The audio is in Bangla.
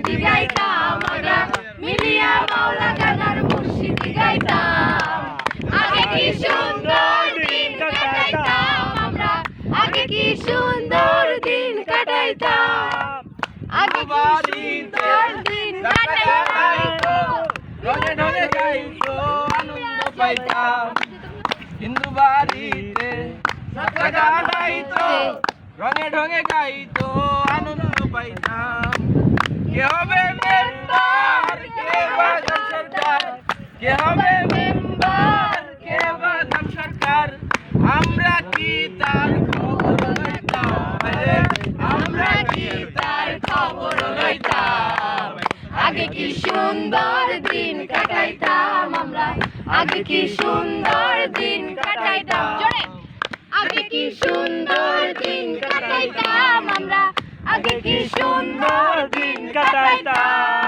মুর্শিদি গাইতাম আমরা মিলিয়া মাওলা গানার মুর্শিদি গাইতাম আগে কি সুন্দর দিন কাটাইতাম আমরা আগে কি সুন্দর দিন কাটাইতাম আগে কি সুন্দর দিন কাটাইতাম রঙে ঢঙে গাইতো আনন্দ পাইতাম হিন্দু বাড়িতে গাইতো রঙে ঢঙে গাইতো আনন্দ পাইতাম কে হবে মেম্বার কে বাদাম সরকার কে হবে মেম্বার কে বাদাম সরকার আমরা কি তার খবর লইতাম আমরা কি তার খবর লইতাম আগে কি সুন্দর দিন কাটাইতাম আমরা আগে কি সুন্দর দিন কাটাইতাম জোরে আগে কি সুন্দর দিন কাটাইতাম আমরা আগে কি সুন্দর দিন কাটাইতাম